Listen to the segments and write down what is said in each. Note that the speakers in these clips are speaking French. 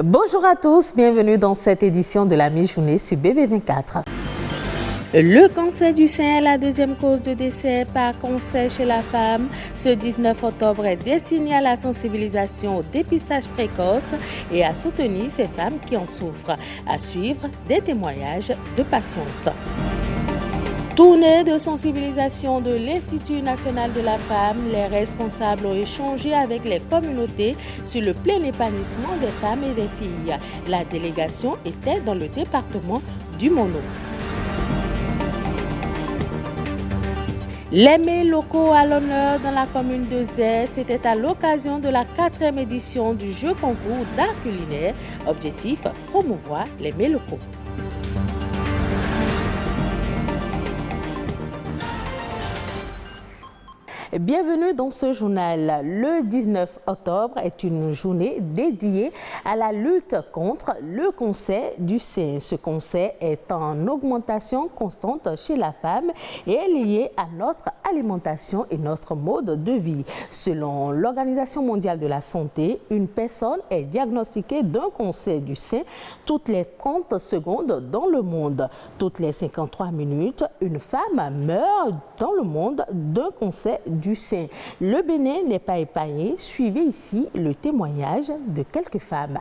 Bonjour à tous, bienvenue dans cette édition de la mi-journée sur BB24. Le cancer du sein est la deuxième cause de décès par cancer chez la femme. Ce 19 octobre est destiné à la sensibilisation au dépistage précoce et à soutenir ces femmes qui en souffrent. À suivre, des témoignages de patientes. Tournée de sensibilisation de l'Institut national de la femme, les responsables ont échangé avec les communautés sur le plein épanouissement des femmes et des filles. La délégation était dans le département du Mono. Les mets locaux à l'honneur dans la commune de Zé, c'était à l'occasion de la 4e édition du jeu concours d'art culinaire. Objectif, promouvoir les mets locaux. Bienvenue dans ce journal. Le 19 octobre est une journée dédiée à la lutte contre le cancer du sein. Ce cancer est en augmentation constante chez la femme et est lié à notre alimentation et notre mode de vie. Selon l'Organisation mondiale de la santé, une personne est diagnostiquée d'un cancer du sein toutes les 30 secondes dans le monde. Toutes les 53 minutes, une femme meurt dans le monde d'un cancer du sein. Le Bénin n'est pas épargné. Suivez ici le témoignage de quelques femmes.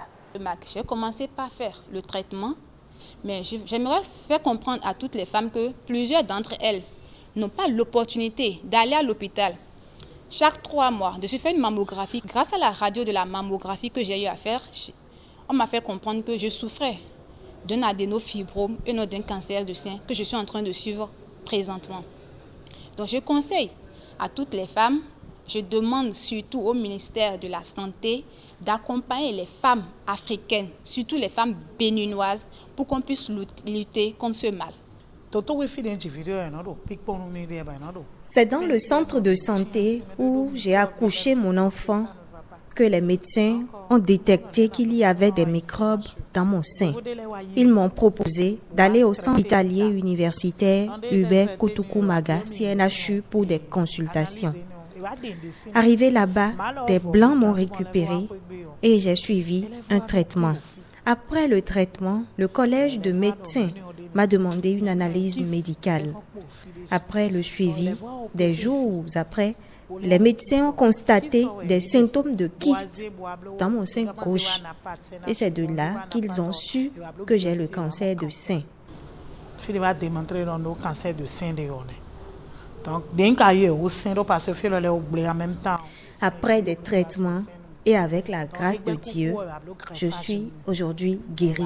J'ai commencé par faire le traitement, mais j'aimerais faire comprendre à toutes les femmes que plusieurs d'entre elles n'ont pas l'opportunité d'aller à l'hôpital chaque 3 mois, de se faire une mammographie. Grâce à la radio de la mammographie que j'ai eu à faire, on m'a fait comprendre que je souffrais d'un adénofibrome et non d'un cancer de sein que je suis en train de suivre présentement. Donc je conseille à toutes les femmes, je demande surtout au ministère de la Santé d'accompagner les femmes africaines, surtout les femmes béninoises, pour qu'on puisse lutter contre ce mal. C'est dans le centre de santé où j'ai accouché mon enfant que les médecins ont détecté qu'il y avait des microbes dans mon sein. Ils m'ont proposé d'aller au centre hospitalier universitaire Hubert Koutoukoumaga, CNHU, pour des consultations. Arrivé là-bas, des blancs m'ont récupéré et j'ai suivi un traitement. Après le traitement, le collège de médecins m'a demandé une analyse médicale. Après le suivi, des jours après, les médecins ont constaté des symptômes de kyste dans mon sein gauche. Et c'est de là qu'ils ont su que j'ai le cancer de sein. Après des traitements et avec la grâce de Dieu, je suis aujourd'hui guérie.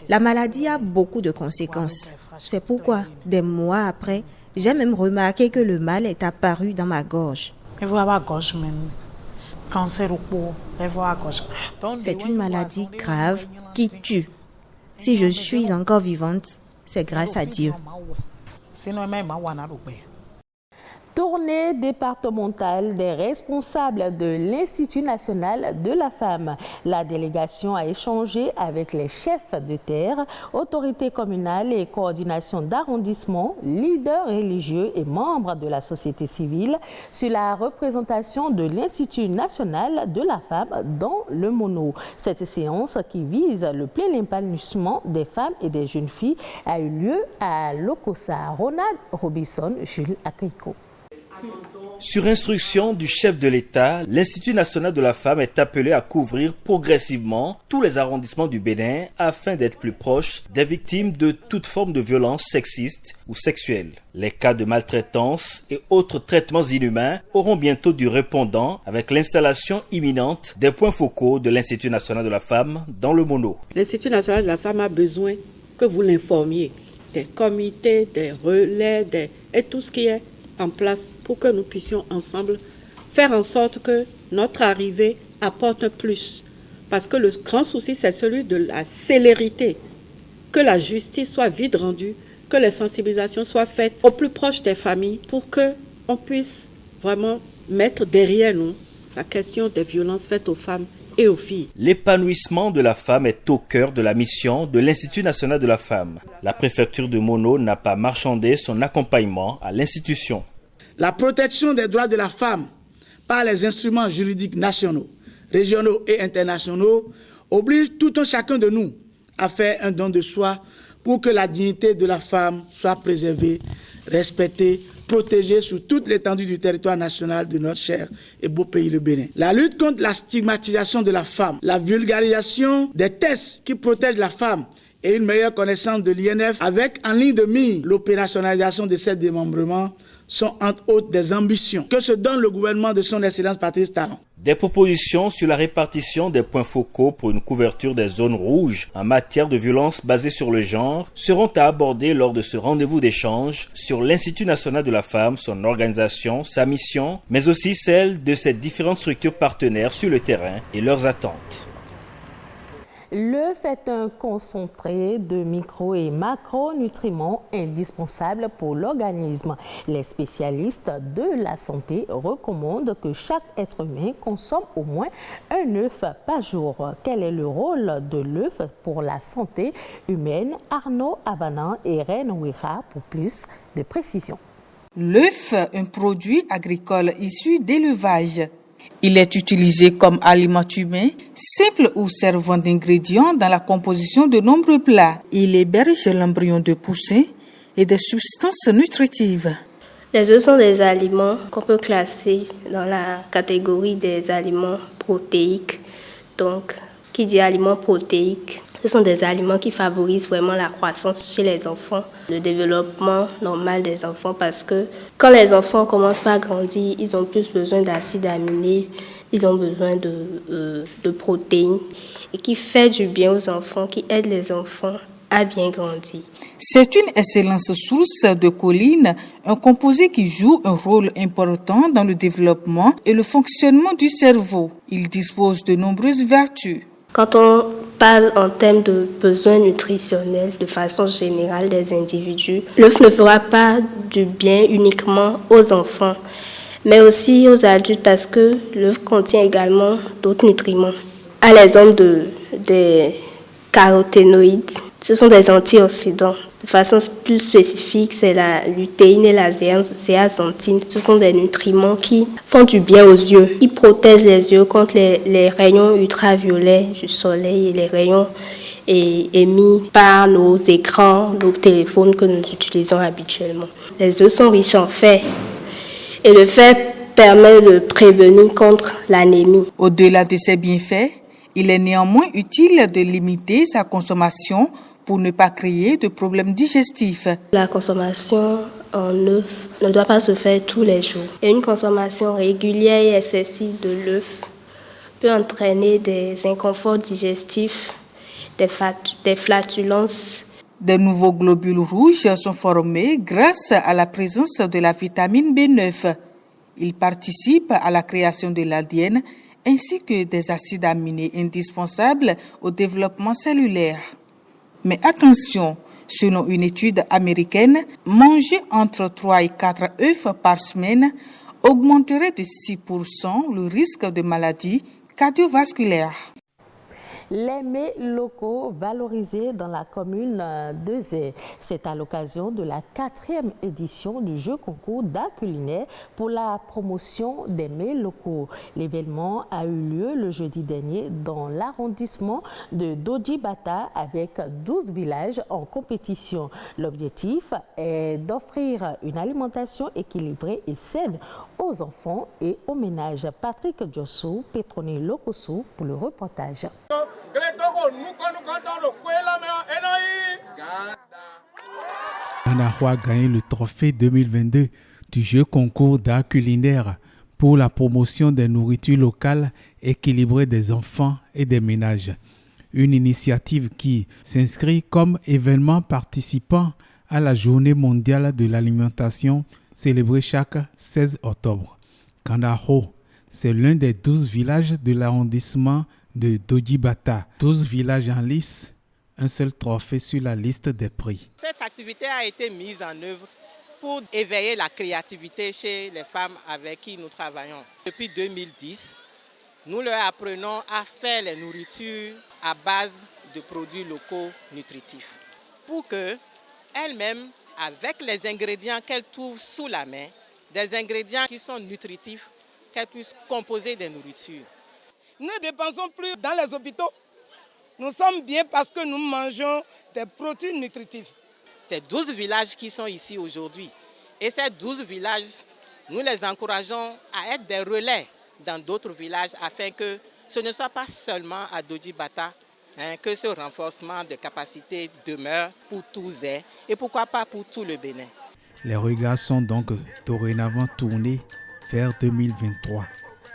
La maladie a beaucoup de conséquences. C'est pourquoi, des mois après, j'ai même remarqué que le mal est apparu dans ma gorge. C'est une maladie grave qui tue. Si je suis encore vivante, c'est grâce à Dieu. Tournée départementale des responsables de l'Institut national de la femme. La délégation a échangé avec les chefs de terre, autorités communales et coordination d'arrondissement, leaders religieux et membres de la société civile sur la représentation de l'Institut national de la femme dans le Mono. Cette séance qui vise le plein épanouissement des femmes et des jeunes filles a eu lieu à Lokossa. Ronald Robinson, Jules Akeiko. Sur instruction du chef de l'État, l'Institut national de la femme est appelé à couvrir progressivement tous les arrondissements du Bénin afin d'être plus proche des victimes de toute forme de violence sexiste ou sexuelle. Les cas de maltraitance et autres traitements inhumains auront bientôt du répondant avec l'installation imminente des points focaux de l'Institut national de la femme dans le Mono. L'Institut national de la femme a besoin que vous l'informiez des comités, des relais, et tout ce qui est en place pour que nous puissions ensemble faire en sorte que notre arrivée apporte un plus. Parce que le grand souci, c'est celui de la célérité. Que la justice soit vite rendue, que les sensibilisations soient faites au plus proche des familles pour qu'on puisse vraiment mettre derrière nous la question des violences faites aux femmes et aux filles. L'épanouissement de la femme est au cœur de la mission de l'Institut national de la femme. La préfecture de Mono n'a pas marchandé son accompagnement à l'institution. La protection des droits de la femme par les instruments juridiques nationaux, régionaux et internationaux oblige tout un chacun de nous à faire un don de soi pour que la dignité de la femme soit préservée, respectée, protégée sur toute l'étendue du territoire national de notre cher et beau pays, le Bénin. La lutte contre la stigmatisation de la femme, la vulgarisation des tests qui protègent la femme et une meilleure connaissance de l'INF avec en ligne de mire l'opérationnalisation de ces démembrements sont entre autres des ambitions que se donne le gouvernement de son Excellence Patrice Talon. Des propositions sur la répartition des points focaux pour une couverture des zones rouges en matière de violence basée sur le genre seront à aborder lors de ce rendez-vous d'échange sur l'Institut national de la femme, son organisation, sa mission, mais aussi celle de ses différentes structures partenaires sur le terrain et leurs attentes. L'œuf est un concentré de micro- et macronutriments indispensables pour l'organisme. Les spécialistes de la santé recommandent que chaque être humain consomme au moins un œuf par jour. Quel est le rôle de l'œuf pour la santé humaine? Arnaud Abanan et Reine Ouira pour plus de précision. L'œuf, un produit agricole issu d'élevage. Il est utilisé comme aliment humain, simple ou servant d'ingrédient dans la composition de nombreux plats. Il héberge l'embryon de poussin et des substances nutritives. Les œufs sont des aliments qu'on peut classer dans la catégorie des aliments protéiques. Donc, qui dit aliments protéiques, ce sont des aliments qui favorisent vraiment la croissance chez les enfants, le développement normal des enfants, parce que quand les enfants commencent par grandir, ils ont plus besoin d'acides aminés, ils ont besoin de protéines, et qui fait du bien aux enfants, qui aide les enfants à bien grandir. C'est une excellente source de choline, un composé qui joue un rôle important dans le développement et le fonctionnement du cerveau. Il dispose de nombreuses vertus. Quand on parle en termes de besoins nutritionnels de façon générale des individus, l'œuf ne fera pas du bien uniquement aux enfants, mais aussi aux adultes parce que l'œuf contient également d'autres nutriments. À l'exemple des caroténoïdes, ce sont des antioxydants. De façon plus spécifique, c'est la lutéine et la zéaxanthine. Ce sont des nutriments qui font du bien aux yeux, qui protègent les yeux contre les rayons ultraviolets du soleil et les rayons émis par nos écrans, nos téléphones que nous utilisons habituellement. Les œufs sont riches en fer et le fer permet de prévenir contre l'anémie. Au-delà de ces bienfaits, il est néanmoins utile de limiter sa consommation pour ne pas créer de problèmes digestifs. La consommation en œuf ne doit pas se faire tous les jours. Et une consommation régulière et excessive de l'œuf peut entraîner des inconforts digestifs, des flatulences. De nouveaux globules rouges sont formés grâce à la présence de la vitamine B9. Ils participent à la création de l'ADN ainsi que des acides aminés indispensables au développement cellulaire. Mais attention, selon une étude américaine, manger entre 3 et 4 œufs par semaine augmenterait de 6% le risque de maladies cardiovasculaires. Les mets locaux valorisés dans la commune de Zé. C'est à l'occasion de la 4e édition du jeu concours d'art culinaire pour la promotion des mets locaux. L'événement a eu lieu le jeudi dernier dans l'arrondissement de Dodji-Bata avec 12 villages en compétition. L'objectif est d'offrir une alimentation équilibrée et saine aux enfants et aux ménages. Patrick Diossou, Petroni Lokosu pour le reportage. Anaho a gagné le trophée 2022 du jeu concours d'art culinaire pour la promotion des nourritures locales équilibrées des enfants et des ménages. Une initiative qui s'inscrit comme événement participant à la Journée mondiale de l'alimentation célébrée chaque 16 octobre. Kanaho, c'est l'un des 12 villages de l'arrondissement de Dodji-Bata. 12 villages en lice, un seul trophée sur la liste des prix. Cette activité a été mise en œuvre pour éveiller la créativité chez les femmes avec qui nous travaillons. Depuis 2010, nous leur apprenons à faire les nourritures à base de produits locaux nutritifs pour qu'elles-mêmes, avec les ingrédients qu'elles trouvent sous la main, des ingrédients qui sont nutritifs, qu'elles puissent composer des nourritures. Nous ne dépensons plus dans les hôpitaux Nous sommes bien parce que nous mangeons des produits nutritifs. C'est 12 villages qui sont ici aujourd'hui. Et ces 12 villages, nous les encourageons à être des relais dans d'autres villages afin que ce ne soit pas seulement à Dodji Bata que ce renforcement de capacité demeure pour tous et pourquoi pas pour tout le Bénin. Les regards sont donc dorénavant tournés vers 2023,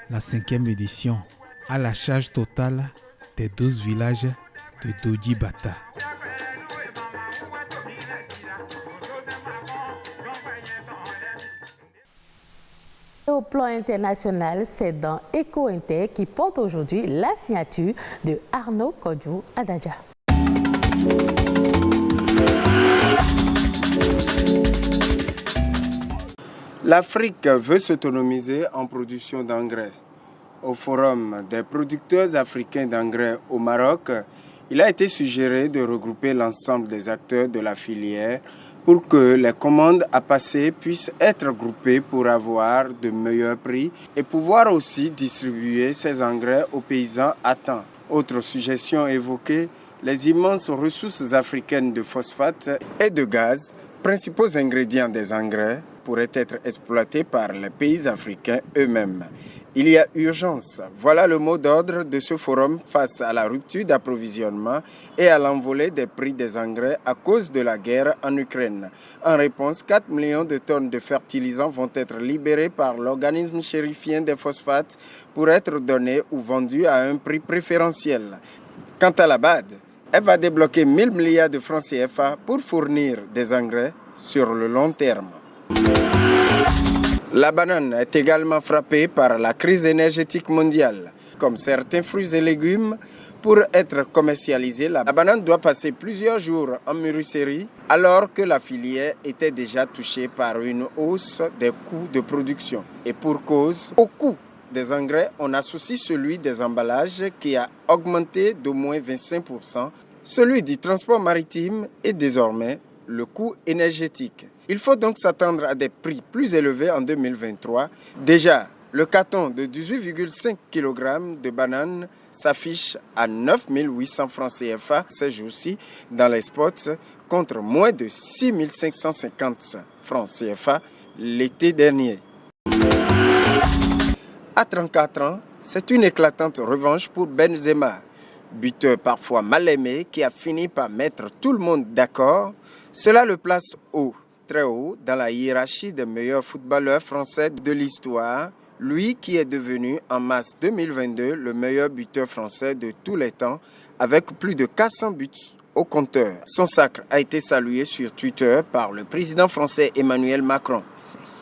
la 5e édition, à la charge totale des 12 villages de Dodji Bata. Au plan international, c'est dans Eco-Inter qui porte aujourd'hui la signature de Arnaud Kodjou Adadja. L'Afrique veut s'autonomiser en production d'engrais. Au Forum des producteurs africains d'engrais au Maroc, il a été suggéré de regrouper l'ensemble des acteurs de la filière pour que les commandes à passer puissent être groupées pour avoir de meilleurs prix et pouvoir aussi distribuer ces engrais aux paysans à temps. Autre suggestion évoquée, les immenses ressources africaines de phosphate et de gaz, principaux ingrédients des engrais, pourraient être exploités par les pays africains eux-mêmes. Il y a urgence. Voilà le mot d'ordre de ce forum face à la rupture d'approvisionnement et à l'envolée des prix des engrais à cause de la guerre en Ukraine. En réponse, 4 millions de tonnes de fertilisants vont être libérées par l'organisme chérifien des phosphates pour être données ou vendues à un prix préférentiel. Quant à la BAD, elle va débloquer 1000 milliards de francs CFA pour fournir des engrais sur le long terme. La banane est également frappée par la crise énergétique mondiale. Comme certains fruits et légumes, pour être commercialisée, la banane doit passer plusieurs jours en mûrisserie, alors que la filière était déjà touchée par une hausse des coûts de production. Et pour cause, au coût des engrais, on associe celui des emballages qui a augmenté d'au moins 25%, celui du transport maritime et désormais le coût énergétique. Il faut donc s'attendre à des prix plus élevés en 2023. Déjà, le carton de 18,5 kg de bananes s'affiche à 9 800 francs CFA ces jours-ci dans les spots contre moins de 6 550 francs CFA l'été dernier. À 34 ans, c'est une éclatante revanche pour Benzema, buteur parfois mal aimé qui a fini par mettre tout le monde d'accord. Cela le place haut, très haut, dans la hiérarchie des meilleurs footballeurs français de l'histoire, lui qui est devenu en mars 2022 le meilleur buteur français de tous les temps avec plus de 400 buts au compteur. Son sacre a été salué sur Twitter par le président français Emmanuel Macron.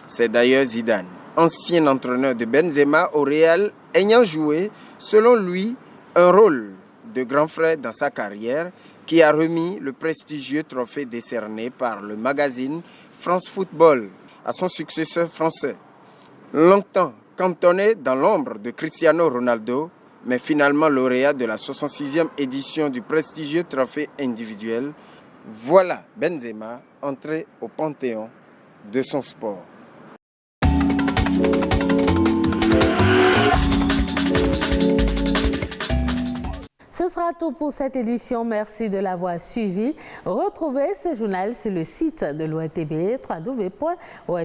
C'est d'ailleurs Zidane, ancien entraîneur de Benzema au Real, ayant joué, selon lui, un rôle de grand frère dans sa carrière, qui a remis le prestigieux trophée décerné par le magazine France Football à son successeur français. Longtemps cantonné dans l'ombre de Cristiano Ronaldo, mais finalement lauréat de la 66e édition du prestigieux trophée individuel, voilà Benzema entré au panthéon de son sport. Ce sera tout pour cette édition. Merci de l'avoir suivi. Retrouvez ce journal sur le site de l'ORTB, www.ortb.pj.